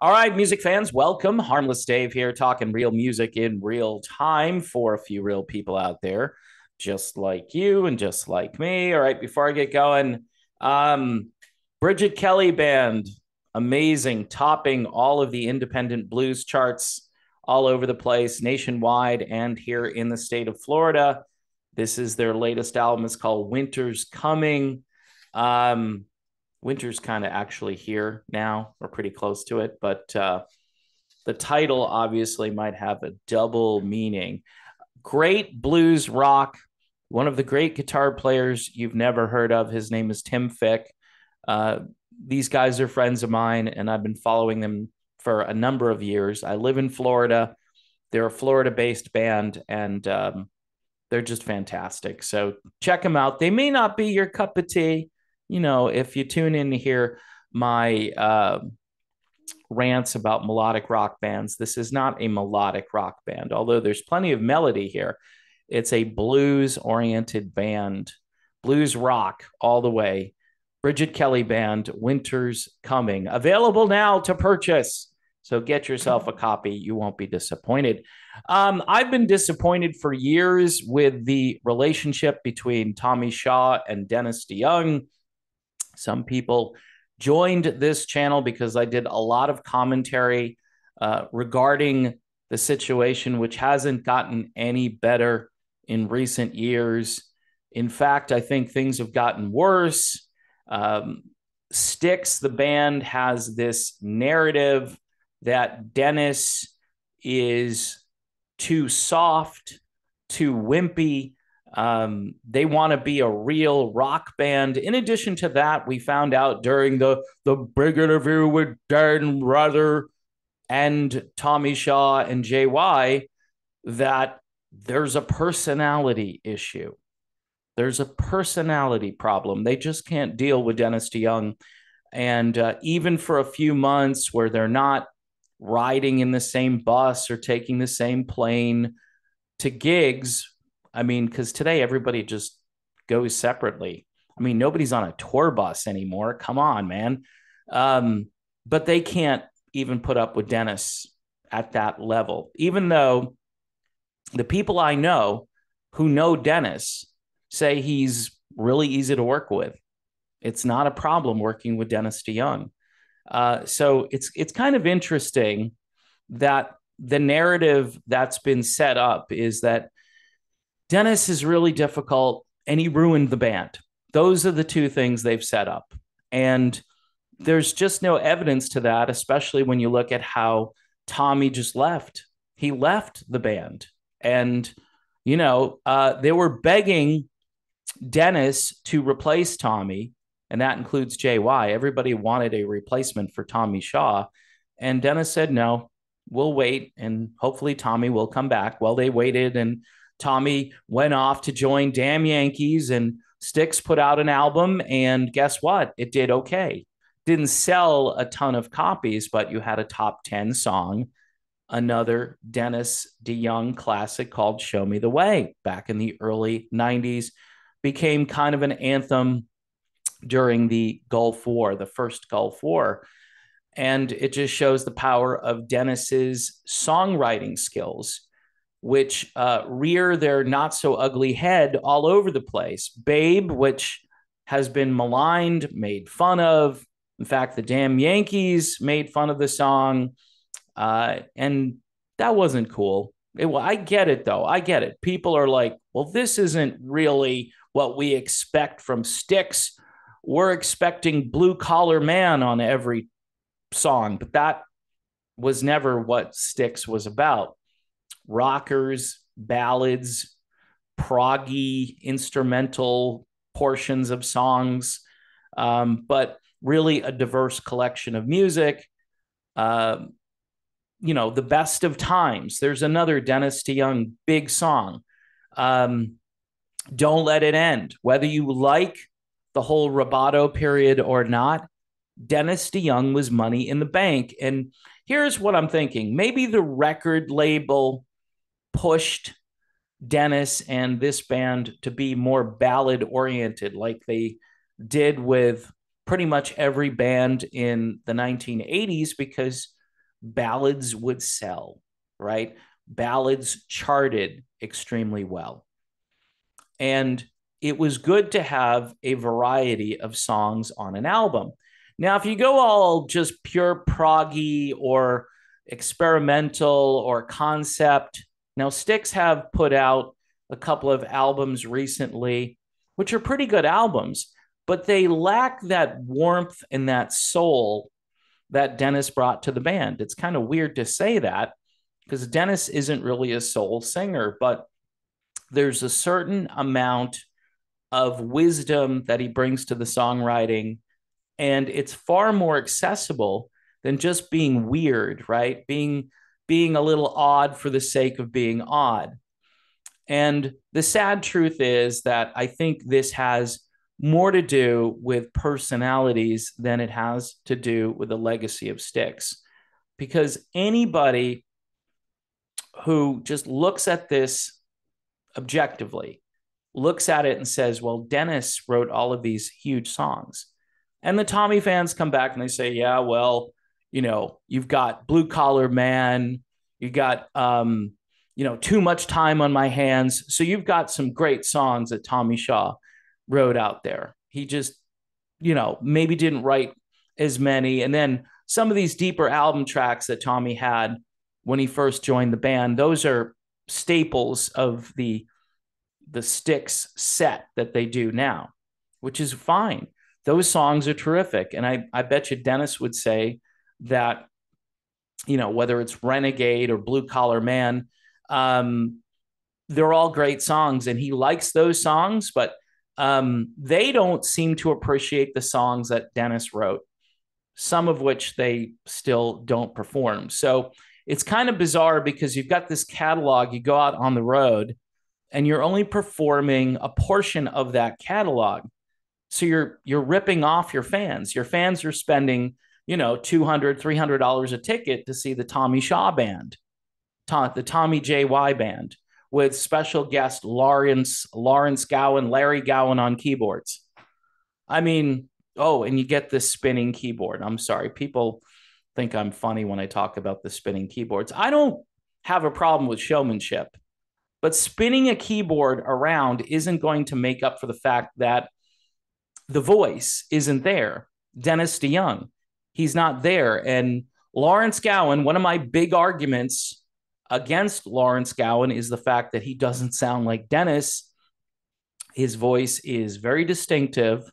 All right, music fans, welcome. Harmless Dave here, talking real music in real time for a few real people out there, just like you and just like me. All right, before I get going, um, Bridget Kelly Band, amazing, topping all of the independent blues charts all over the place, nationwide and here in the state of Florida. This is their latest album. It's called Winter's Coming. Um, Winter's kind of actually here now. We're pretty close to it, but the title obviously might have a double meaning. Great blues rock, one of the great guitar players you've never heard of. His name is Tim Fick. Uh, these guys are friends of mine, and I've been following them for a number of years. I live in Florida. They're a Florida based band, and they're just fantastic. So check them out. They may not be your cup of tea. If you tune in to hear my rants about melodic rock bands, this is not a melodic rock band, although there's plenty of melody here. It's a blues oriented band, blues rock all the way. Bridget Kelly Band, Winter's Coming, available now to purchase. So get yourself a copy. You won't be disappointed. I've been disappointed for years with the relationship between Tommy Shaw and Dennis DeYoung. Some people joined this channel because I did a lot of commentary regarding the situation, which hasn't gotten any better in recent years. In fact, I think things have gotten worse. Styx, the band, has this narrative that Dennis is too soft, too wimpy. They want to be a real rock band. In addition to that, we found out during the big interview with Dan Rather and Tommy Shaw and JY that there's a personality issue. There's a personality problem. They just can't deal with Dennis DeYoung. And even for a few months where they're not riding in the same bus or taking the same plane to gigs, I mean, because today everybody just goes separately. I mean, nobody's on a tour bus anymore. Come on, man. But they can't even put up with Dennis at that level, even though the people I know who know Dennis say he's really easy to work with. It's not a problem working with Dennis DeYoung. So it's kind of interesting that the narrative that's been set up is that Dennis is really difficult and he ruined the band. Those are the two things they've set up. And there's just no evidence to that, especially when you look at how Tommy just left. He left the band. And, they were begging Dennis to replace Tommy, and that includes JY. Everybody wanted a replacement for Tommy Shaw. And Dennis said, no, we'll wait, and hopefully Tommy will come back. Well, they waited, and Tommy went off to join Damn Yankees, and Styx put out an album, and guess what? It did okay. Didn't sell a ton of copies, but you had a top 10 song, another Dennis DeYoung classic called Show Me the Way back in the early 90s, became kind of an anthem during the Gulf War, the first Gulf War. And it just shows the power of Dennis's songwriting skills, which rear their not so ugly head all over the place. Babe, which has been maligned, made fun of. In fact, the Damn Yankees made fun of the song. And that wasn't cool. I get it, though. I get it. People are like, well, this isn't really what we expect from Styx. We're expecting Blue Collar Man on every song, but that was never what Styx was about. Rockers, ballads, proggy instrumental portions of songs, but really a diverse collection of music. The best of times. There's another Dennis DeYoung big song. Don't Let It End. Whether you like the whole Roboto period or not, Dennis DeYoung was money in the bank. And here's what I'm thinking. Maybe the record label pushed Dennis and this band to be more ballad oriented, like they did with pretty much every band in the 1980s, because ballads would sell, right? Ballads charted extremely well. And it was good to have a variety of songs on an album. Now, if you go all just pure proggy or experimental or concept, now Styx have put out a couple of albums recently, which are pretty good albums, but they lack that warmth and that soul that Dennis brought to the band. It's kind of weird to say that because Dennis isn't really a soul singer, but there's a certain amount of wisdom that he brings to the songwriting, and it's far more accessible than just being weird, right? Being a little odd for the sake of being odd. And the sad truth is that I think this has more to do with personalities than it has to do with the legacy of Styx. Because anybody who just looks at this objectively, looks at it and says, well, Dennis wrote all of these huge songs. And the Tommy fans come back and they say, yeah, well, you've got Blue Collar Man, you got, Too Much Time on My Hands. So you've got some great songs that Tommy Shaw wrote out there. He just, maybe didn't write as many. And then some of these deeper album tracks that Tommy had when he first joined the band, those are staples of the Styx set that they do now, which is fine. Those songs are terrific. And I bet you Dennis would say that, whether it's Renegade or Blue Collar Man, they're all great songs and he likes those songs, but they don't seem to appreciate the songs that Dennis wrote, some of which they still don't perform. So it's kind of bizarre because you've got this catalog, you go out on the road and you're only performing a portion of that catalog. So you're ripping off your fans. Your fans are spending, $200, $300 a ticket to see the Tommy Shaw band, the Tommy J.Y. band with special guest Lawrence Gowan, Larry Gowan on keyboards. I mean, and you get this spinning keyboard. I'm sorry. People think I'm funny when I talk about the spinning keyboards. I don't have a problem with showmanship, but spinning a keyboard around isn't going to make up for the fact that the voice isn't there. Dennis DeYoung, he's not there. And Lawrence Gowan, one of my big arguments against Lawrence Gowan is the fact that he doesn't sound like Dennis. His voice is very distinctive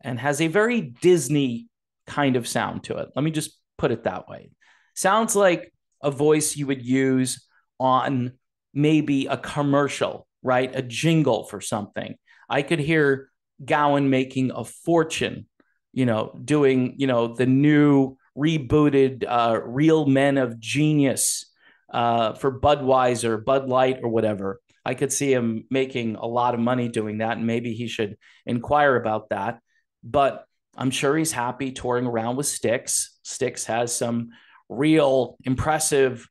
and has a very Disney kind of sound to it. Let me just put it that way. Sounds like a voice you would use on maybe a commercial, right? A jingle for something. I could hear Gowan making a fortune, doing, the new rebooted Real Men of Genius for Budweiser, Bud Light, or whatever. I could see him making a lot of money doing that, and maybe he should inquire about that. But I'm sure he's happy touring around with Styx. Styx has some real impressive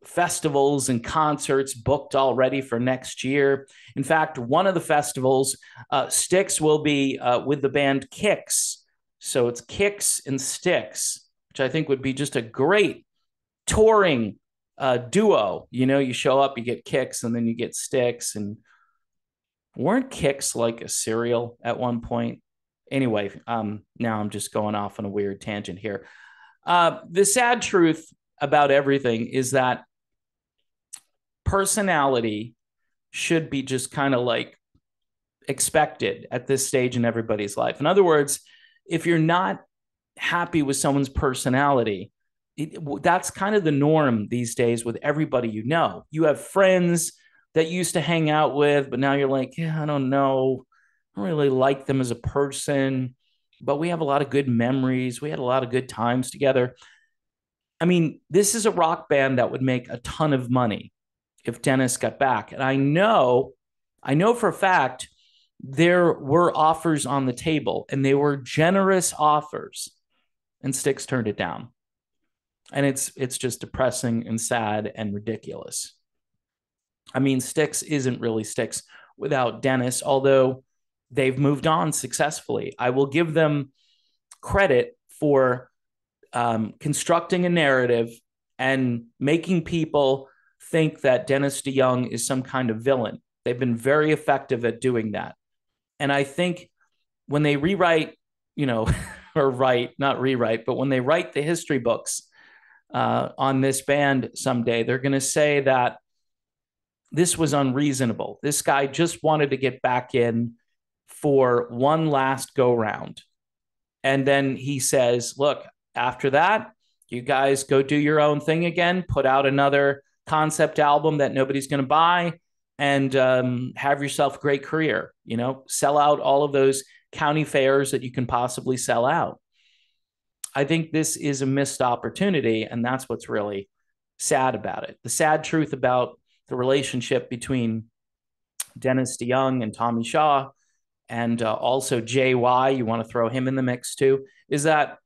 festivals and concerts booked already for next year. In fact, one of the festivals, Styx will be with the band Kix. So it's Kix and Styx, which I think would be just a great touring duo. You show up, you get Kix, and then you get Styx. And weren't Kix like a cereal at one point? Anyway, now I'm just going off on a weird tangent here. The sad truth about everything is that personality should be just kind of like expected at this stage in everybody's life. In other words, if you're not happy with someone's personality, that's kind of the norm these days with everybody you know. You have friends that you used to hang out with, but now you're like, yeah, I don't know. I don't really like them as a person, but we have a lot of good memories. We had a lot of good times together. I mean, this is a rock band that would make a ton of money if Dennis got back. And I know for a fact there were offers on the table and they were generous offers, and Styx turned it down. And it's just depressing and sad and ridiculous. I mean, Styx isn't really Styx without Dennis, although they've moved on successfully. I will give them credit for constructing a narrative and making people think that Dennis DeYoung is some kind of villain. They've been very effective at doing that. And I think when they rewrite, or write, not rewrite, but when they write the history books on this band someday, they're going to say that this was unreasonable. This guy just wanted to get back in for one last go round. And then he says, look, after that, you guys go do your own thing again, put out another concept album that nobody's going to buy, and have yourself a great career. Sell out all of those county fairs that you can possibly sell out. I think this is a missed opportunity, and that's what's really sad about it. The sad truth about the relationship between Dennis DeYoung and Tommy Shaw, and also JY, you want to throw him in the mix too, is that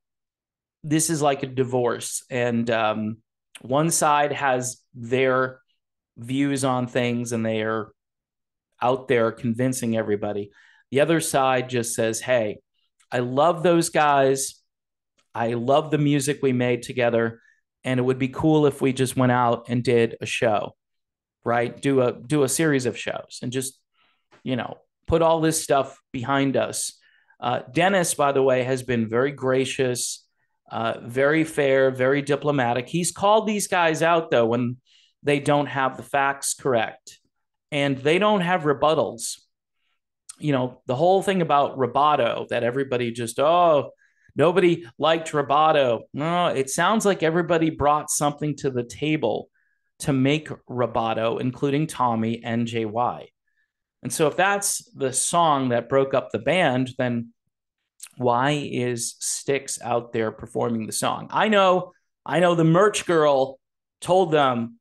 this is like a divorce, and one side has their views on things and they are out there convincing everybody. The other side just says, hey, I love those guys. I love the music we made together, and it would be cool if we just went out and did a show, right? Do a series of shows and just, put all this stuff behind us. Dennis, by the way, has been very gracious, very fair, very diplomatic. He's called these guys out, though, when they don't have the facts correct, and they don't have rebuttals. The whole thing about Roboto, that everybody just, nobody liked Roboto. No, it sounds like everybody brought something to the table to make Roboto, including Tommy and JY. And so if that's the song that broke up the band, then why is Styx out there performing the song? I know the merch girl told them,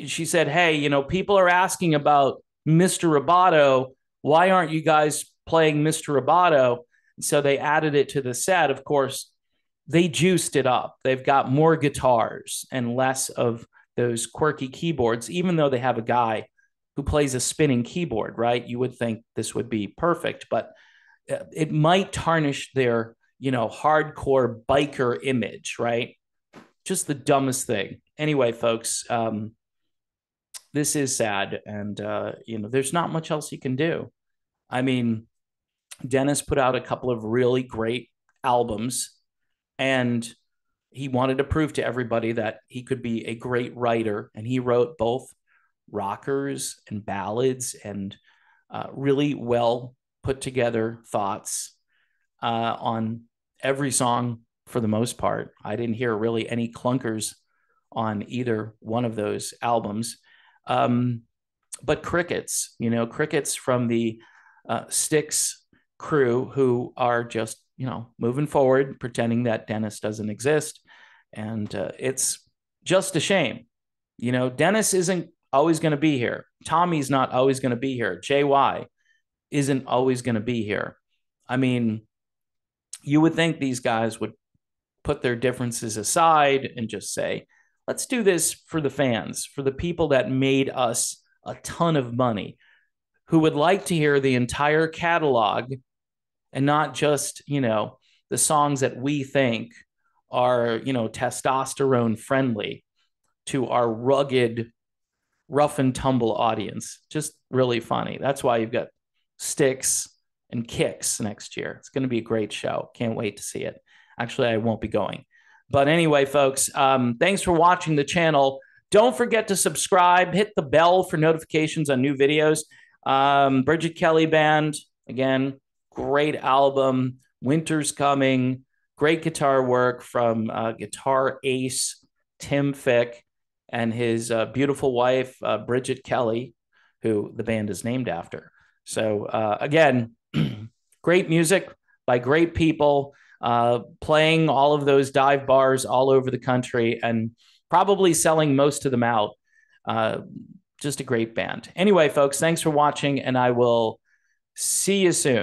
she said, hey, people are asking about Mr. Roboto. Why aren't you guys playing Mr. Roboto? And so they added it to the set. Of course, they juiced it up. They've got more guitars and less of those quirky keyboards, even though they have a guy who plays a spinning keyboard, right? You would think this would be perfect, but it might tarnish their, hardcore biker image, right? Just the dumbest thing. Anyway, folks, this is sad, and there's not much else you can do. I mean, Dennis put out a couple of really great albums, and he wanted to prove to everybody that he could be a great writer, and he wrote both rockers and ballads and really well put together thoughts on every song for the most part. I didn't hear really any clunkers on either one of those albums. But crickets from the Styx crew, who are just, moving forward, pretending that Dennis doesn't exist. And it's just a shame. Dennis isn't always going to be here. Tommy's not always going to be here. JY isn't always going to be here. I mean, you would think these guys would put their differences aside and just say, let's do this for the fans, for the people that made us a ton of money, who would like to hear the entire catalog and not just, the songs that we think are, testosterone friendly to our rugged, rough and tumble audience. Just really funny. That's why you've got Styx and Kicks next year. It's going to be a great show. Can't wait to see it. Actually, I won't be going. But anyway, folks, thanks for watching the channel. Don't forget to subscribe. Hit the bell for notifications on new videos. Bridget Kelly Band, again, great album. Winter's Coming. Great guitar work from guitar ace Tim Fick and his beautiful wife, Bridget Kelly, who the band is named after. So, again, great music by great people, playing all of those dive bars all over the country and probably selling most of them out. Just a great band. Anyway, folks, thanks for watching, and I will see you soon.